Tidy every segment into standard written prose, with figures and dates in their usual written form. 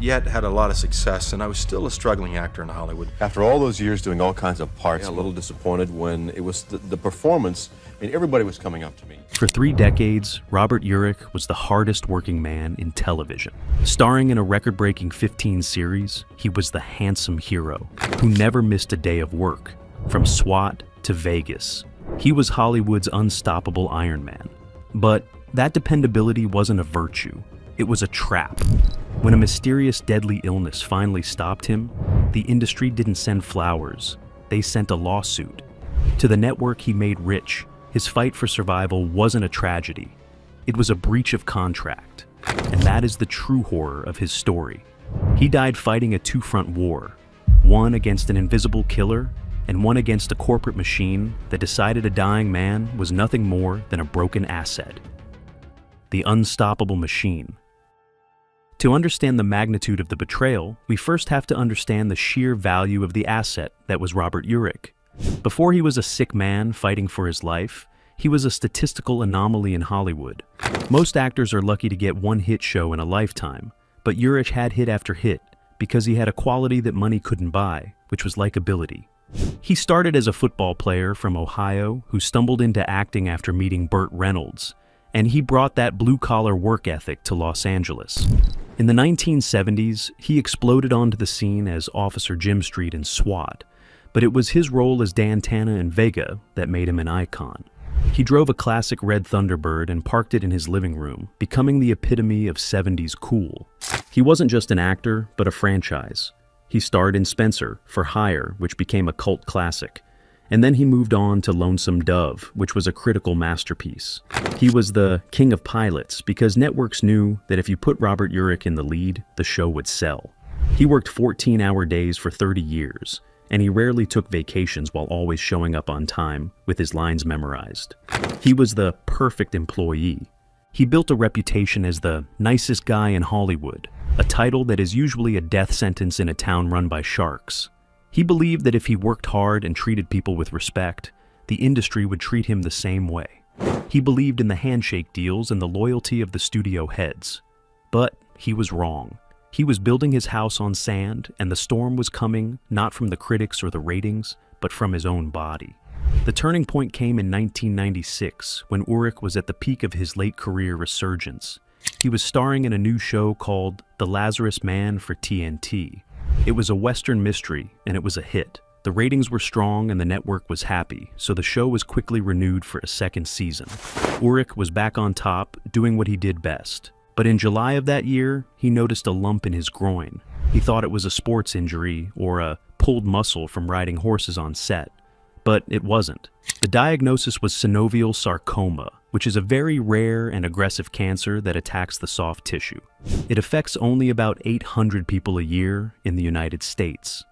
yet had a lot of success, and I was still a struggling actor in Hollywood. After all those years doing all kinds of parts, a little disappointed when it was the performance. I mean, everybody was coming up to me. For 3 decades, Robert Urich was the hardest working man in television. Starring in a record-breaking 15 series, he was the handsome hero who never missed a day of work. From SWAT to Vegas, he was Hollywood's unstoppable Iron Man. But that dependability wasn't a virtue, it was a trap. When a mysterious deadly illness finally stopped him, the industry didn't send flowers, they sent a lawsuit. To the network he made rich, his fight for survival wasn't a tragedy, it was a breach of contract. And that is the true horror of his story. He died fighting a two-front war, one against an invisible killer, and one against a corporate machine that decided a dying man was nothing more than a broken asset. The unstoppable machine. To understand the magnitude of the betrayal, we first have to understand the sheer value of the asset that was Robert Urich. Before he was a sick man fighting for his life, he was a statistical anomaly in Hollywood. Most actors are lucky to get one hit show in a lifetime, but Urich had hit after hit because he had a quality that money couldn't buy, which was likability. He started as a football player from Ohio who stumbled into acting after meeting Burt Reynolds, and he brought that blue-collar work ethic to Los Angeles. In the 1970s, he exploded onto the scene as Officer Jim Street in SWAT, but it was his role as Dan Tana in Vega that made him an icon. He drove a classic red Thunderbird and parked it in his living room, becoming the epitome of 70s cool. He wasn't just an actor, but a franchise. He starred in Spenser, For Hire, which became a cult classic, and then he moved on to Lonesome Dove, which was a critical masterpiece. He was the king of pilots because networks knew that if you put Robert Urich in the lead, the show would sell. He worked 14-hour days for 30 years, and he rarely took vacations while always showing up on time with his lines memorized. He was the perfect employee. He built a reputation as the nicest guy in Hollywood, a title that is usually a death sentence in a town run by sharks. He believed that if he worked hard and treated people with respect, the industry would treat him the same way. He believed in the handshake deals and the loyalty of the studio heads. But he was wrong. He was building his house on sand, and the storm was coming not from the critics or the ratings, but from his own body. The turning point came in 1996, when Urich was at the peak of his late career resurgence. He was starring in a new show called The Lazarus Man for TNT. It was a Western mystery, and it was a hit. The ratings were strong and the network was happy, so the show was quickly renewed for a second season. Urich was back on top, doing what he did best. But in July of that year, he noticed a lump in his groin. He thought it was a sports injury or a pulled muscle from riding horses on set. But it wasn't. The diagnosis was synovial sarcoma, which is a very rare and aggressive cancer that attacks the soft tissue. It affects only about 800 people a year in the United States.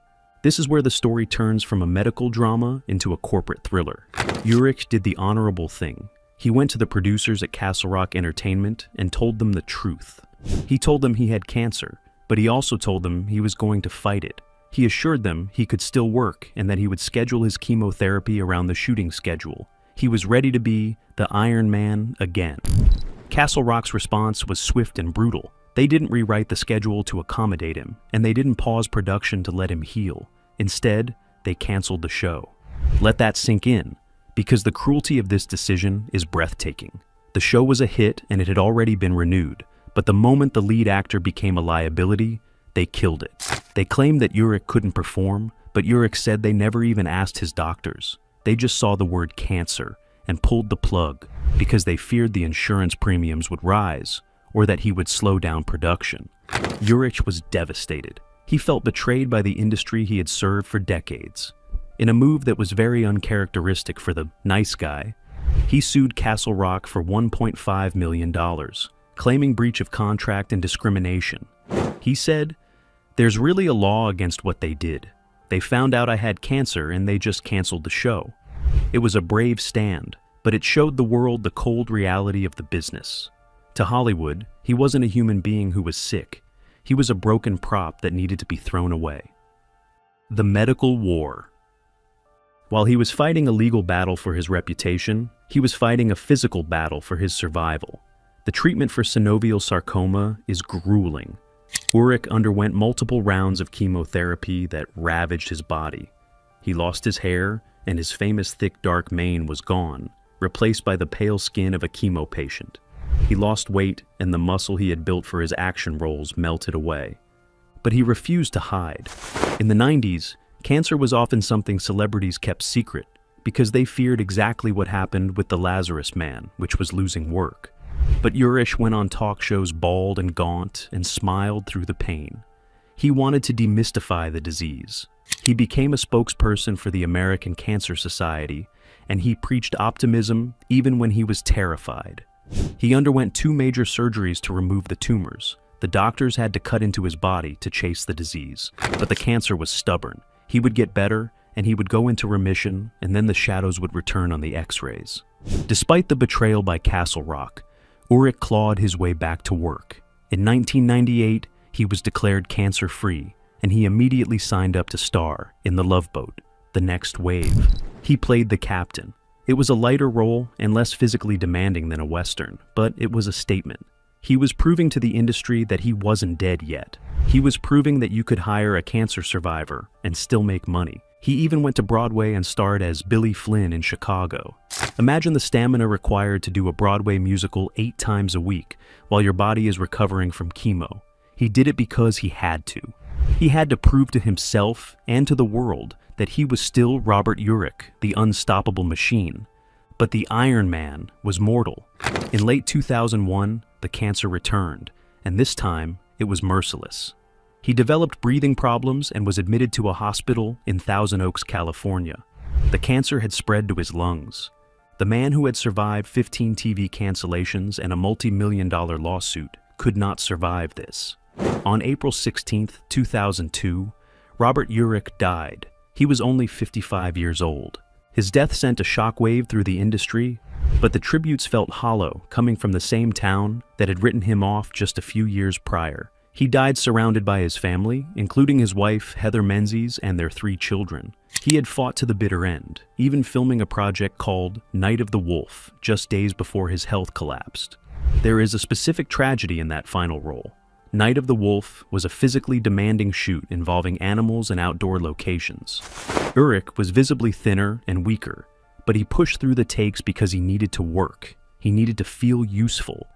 This is where the story turns from a medical drama into a corporate thriller. Urich did the honorable thing. He went to the producers at Castle Rock Entertainment and told them the truth. He told them he had cancer, but he also told them he was going to fight it. He assured them he could still work and that he would schedule his chemotherapy around the shooting schedule. He was ready to be the Iron Man again. Castle Rock's response was swift and brutal. They didn't rewrite the schedule to accommodate him, and they didn't pause production to let him heal. Instead, they canceled the show. Let that sink in, because the cruelty of this decision is breathtaking. The show was a hit and it had already been renewed, but the moment the lead actor became a liability, they killed it. They claimed that Urich couldn't perform, but Urich said they never even asked his doctors. They just saw the word cancer and pulled the plug because they feared the insurance premiums would rise or that he would slow down production. Urich was devastated. He felt betrayed by the industry he had served for decades. In a move that was very uncharacteristic for the nice guy, he sued Castle Rock for $1.5 million, claiming breach of contract and discrimination. He said, "There's really a law against what they did. They found out I had cancer and they just canceled the show." It was a brave stand, but it showed the world the cold reality of the business. To Hollywood, he wasn't a human being who was sick. He was a broken prop that needed to be thrown away. The medical war. While he was fighting a legal battle for his reputation, he was fighting a physical battle for his survival. The treatment for synovial sarcoma is grueling. Urich underwent multiple rounds of chemotherapy that ravaged his body. He lost his hair, and his famous thick dark mane was gone, replaced by the pale skin of a chemo patient. He lost weight, and the muscle he had built for his action roles melted away. But he refused to hide. In the 90s, cancer was often something celebrities kept secret because they feared exactly what happened with the Lazarus Man, which was losing work. But Urich went on talk shows bald and gaunt and smiled through the pain. He wanted to demystify the disease. He became a spokesperson for the American Cancer Society, and he preached optimism even when he was terrified. He underwent 2 major surgeries to remove the tumors. The doctors had to cut into his body to chase the disease, but the cancer was stubborn. He would get better, and he would go into remission, and then the shadows would return on the X-rays. Despite the betrayal by Castle Rock, Urich clawed his way back to work. In 1998, he was declared cancer-free, and he immediately signed up to star in The Love Boat, The Next Wave. He played the captain. It was a lighter role and less physically demanding than a Western, but it was a statement. He was proving to the industry that he wasn't dead yet. He was proving that you could hire a cancer survivor and still make money. He even went to Broadway and starred as Billy Flynn in Chicago. Imagine the stamina required to do a Broadway musical 8 times a week while your body is recovering from chemo. He did it because he had to. He had to prove to himself and to the world that he was still Robert Urich, the unstoppable machine. But the Iron Man was mortal. In late 2001, the cancer returned, and this time it was merciless. He developed breathing problems and was admitted to a hospital in Thousand Oaks, California. The cancer had spread to his lungs. The man who had survived 15 TV cancellations and a multi-million-dollar lawsuit could not survive this. On April 16, 2002, Robert Urich died. He was only 55 years old. His death sent a shockwave through the industry, but the tributes felt hollow, coming from the same town that had written him off just a few years prior. He died surrounded by his family, including his wife, Heather Menzies, and their 3 children. He had fought to the bitter end, even filming a project called Night of the Wolf just days before his health collapsed. There is a specific tragedy in that final role. Night of the Wolf was a physically demanding shoot involving animals and outdoor locations. Urich was visibly thinner and weaker, but he pushed through the takes because he needed to work, he needed to feel useful,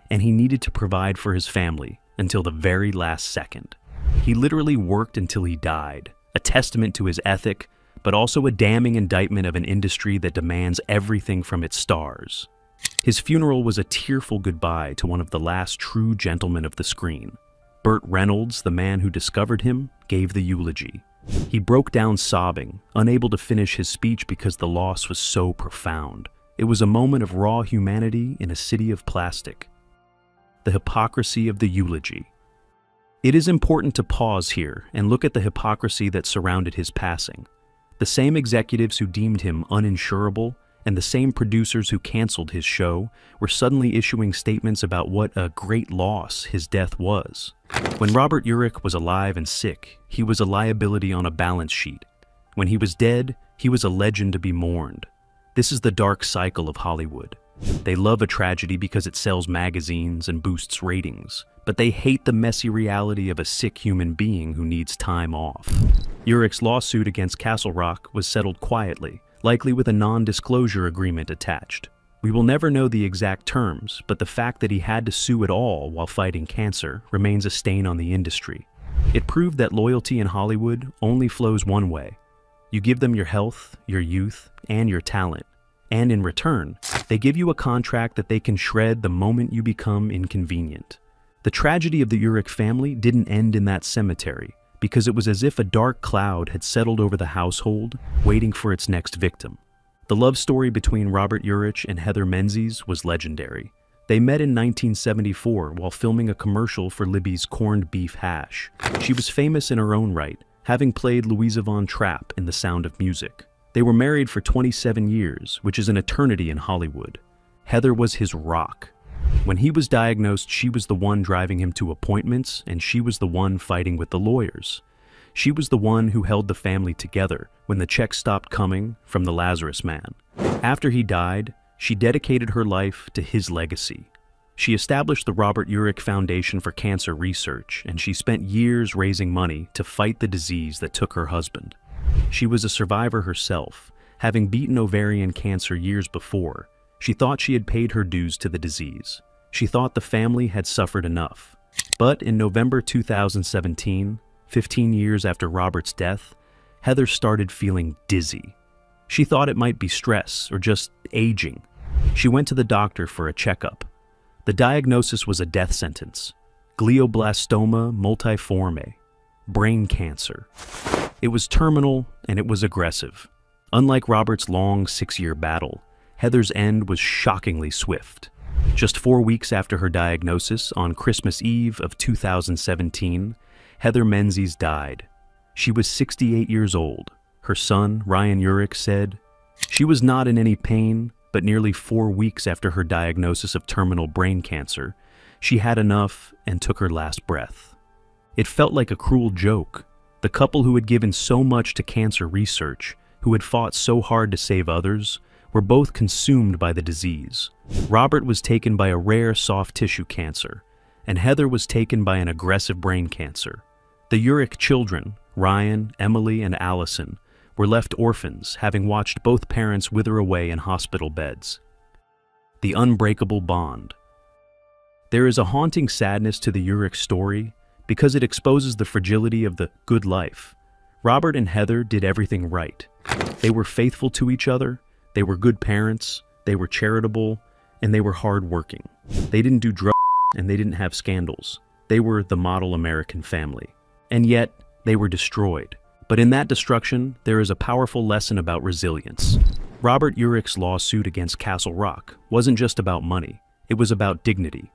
and he needed to provide for his family until the very last second. He literally worked until he died, a testament to his ethic, but also a damning indictment of an industry that demands everything from its stars. His funeral was a tearful goodbye to one of the last true gentlemen of the screen. Burt Reynolds, the man who discovered him, gave the eulogy. He broke down sobbing, unable to finish his speech because the loss was so profound. It was a moment of raw humanity in a city of plastic. The hypocrisy of the eulogy. It is important to pause here and look at the hypocrisy that surrounded his passing. The same executives who deemed him uninsurable and the same producers who canceled his show were suddenly issuing statements about what a great loss his death was. When Robert Urich was alive and sick, he was a liability on a balance sheet. When he was dead, he was a legend to be mourned. This is the dark cycle of Hollywood. They love a tragedy because it sells magazines and boosts ratings, but they hate the messy reality of a sick human being who needs time off. Urich's lawsuit against Castle Rock was settled quietly, likely with a non-disclosure agreement attached. We will never know the exact terms, but the fact that he had to sue at all while fighting cancer remains a stain on the industry. It proved that loyalty in Hollywood only flows one way. You give them your health, your youth, and your talent. And in return, they give you a contract that they can shred the moment you become inconvenient. The tragedy of the Urich family didn't end in that cemetery, because it was as if a dark cloud had settled over the household, waiting for its next victim. The love story between Robert Urich and Heather Menzies was legendary. They met in 1974 while filming a commercial for Libby's corned beef hash. She was famous in her own right, having played Louisa Von Trapp in The Sound of Music. They were married for 27 years, which is an eternity in Hollywood. Heather was his rock. When he was diagnosed, she was the one driving him to appointments, and she was the one fighting with the lawyers. She was the one who held the family together when the checks stopped coming from the Lazarus Man. After he died, she dedicated her life to his legacy. She established the Robert Urich Foundation for Cancer Research, and she spent years raising money to fight the disease that took her husband. She was a survivor herself, having beaten ovarian cancer years before. She thought she had paid her dues to the disease. She thought the family had suffered enough. But in November 2017, 15 years after Robert's death, Heather started feeling dizzy. She thought it might be stress or just aging. She went to the doctor for a checkup. The diagnosis was a death sentence: glioblastoma multiforme, brain cancer. It was terminal and it was aggressive. Unlike Robert's long 6-year battle, Heather's end was shockingly swift. Just 4 weeks after her diagnosis, on Christmas Eve of 2017, Heather Menzies died. She was 68 years old. Her son, Ryan Urich, said, "She was not in any pain, but nearly 4 weeks after her diagnosis of terminal brain cancer, she had enough and took her last breath." It felt like a cruel joke. The couple who had given so much to cancer research, who had fought so hard to save others, were both consumed by the disease. Robert was taken by a rare soft tissue cancer, and Heather was taken by an aggressive brain cancer. The Urich children, Ryan, Emily, and Allison, were left orphans, having watched both parents wither away in hospital beds. The unbreakable bond. There is a haunting sadness to the Urich story because it exposes the fragility of the good life. Robert and Heather did everything right. They were faithful to each other, they were good parents, they were charitable, and they were hardworking. They didn't do drugs and they didn't have scandals. They were the model American family. And yet, they were destroyed. But in that destruction, there is a powerful lesson about resilience. Robert Urich's lawsuit against Castle Rock wasn't just about money, it was about dignity.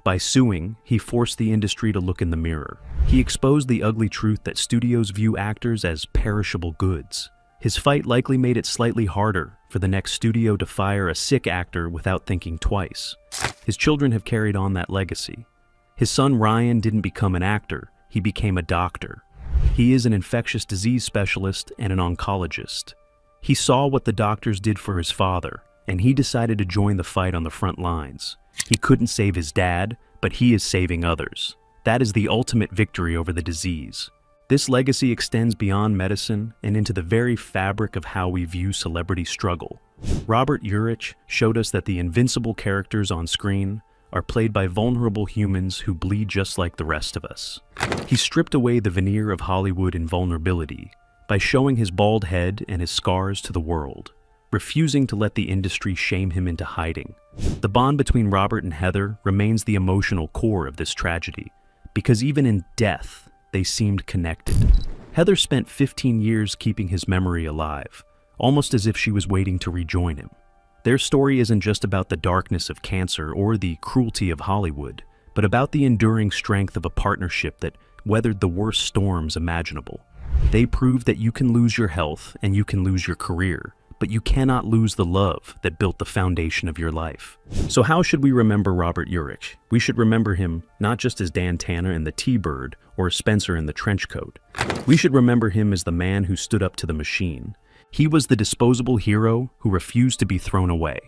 By suing, he forced the industry to look in the mirror. He exposed the ugly truth that studios view actors as perishable goods. His fight likely made it slightly harder for the next studio to fire a sick actor without thinking twice. His children have carried on that legacy. His son Ryan didn't become an actor, he became a doctor. He is an infectious disease specialist and an oncologist. He saw what the doctors did for his father, and he decided to join the fight on the front lines. He couldn't save his dad, but he is saving others. That is the ultimate victory over the disease. This legacy extends beyond medicine and into the very fabric of how we view celebrity struggle. Robert Urich showed us that the invincible characters on screen are played by vulnerable humans who bleed just like the rest of us. He stripped away the veneer of Hollywood invulnerability by showing his bald head and his scars to the world, refusing to let the industry shame him into hiding. The bond between Robert and Heather remains the emotional core of this tragedy, because even in death, they seemed connected. Heather spent 15 years keeping his memory alive, almost as if she was waiting to rejoin him. Their story isn't just about the darkness of cancer or the cruelty of Hollywood, but about the enduring strength of a partnership that weathered the worst storms imaginable. They proved that you can lose your health and you can lose your career, but you cannot lose the love that built the foundation of your life. So how should we remember Robert Urich? We should remember him not just as Dan Tanner in the T-Bird or Spenser in the trench coat. We should remember him as the man who stood up to the machine. He was the disposable hero who refused to be thrown away.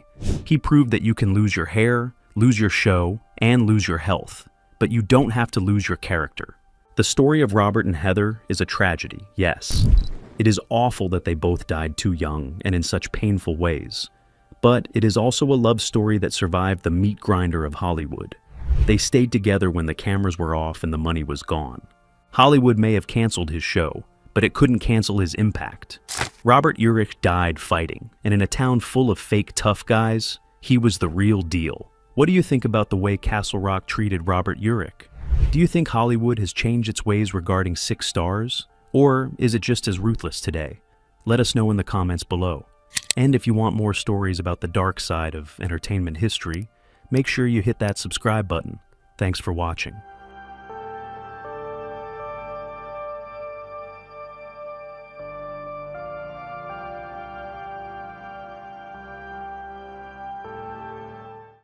He proved that you can lose your hair, lose your show, and lose your health, but you don't have to lose your character. The story of Robert and Heather is a tragedy, yes. It is awful that they both died too young and in such painful ways. But it is also a love story that survived the meat grinder of Hollywood. They stayed together when the cameras were off and the money was gone. Hollywood may have canceled his show, but it couldn't cancel his impact. Robert Urich died fighting, and in a town full of fake tough guys, he was the real deal. What do you think about the way Castle Rock treated Robert Urich? Do you think Hollywood has changed its ways regarding 6 stars? Or is it just as ruthless today? Let us know in the comments below. And if you want more stories about the dark side of entertainment history, make sure you hit that subscribe button. Thanks for watching.